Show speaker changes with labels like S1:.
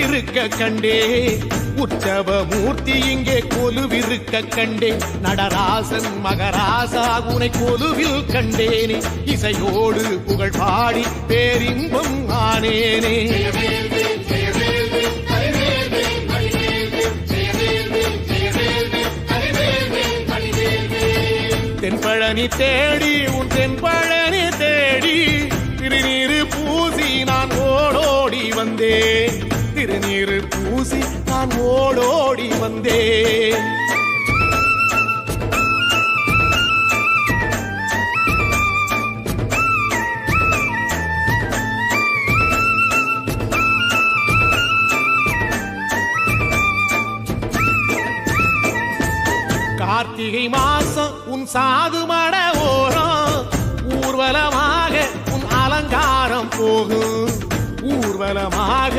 S1: கொலுவிருக்க கண்டே உற்சவ மூர்த்தி இங்கே கொலுவிருக்க கண்டே நடராசன் மகராசா உனை கொலுவில் கண்டேனே இசையோடு புகழ் பாடி பேரின்பம் ஆனேனே தென்பழனி தேடி உன் தென்பழனி தேடி திருநீரு பூசி நான் ஓடோடி வந்தேன் திருநீரு பூசி நான் ஓடோடி வந்தேன் கார்த்திகை மாசம் உன் சாது மட ஓரம் ஊர்வலமாக உன் அலங்காரம் போகும் ஊர்வலமாக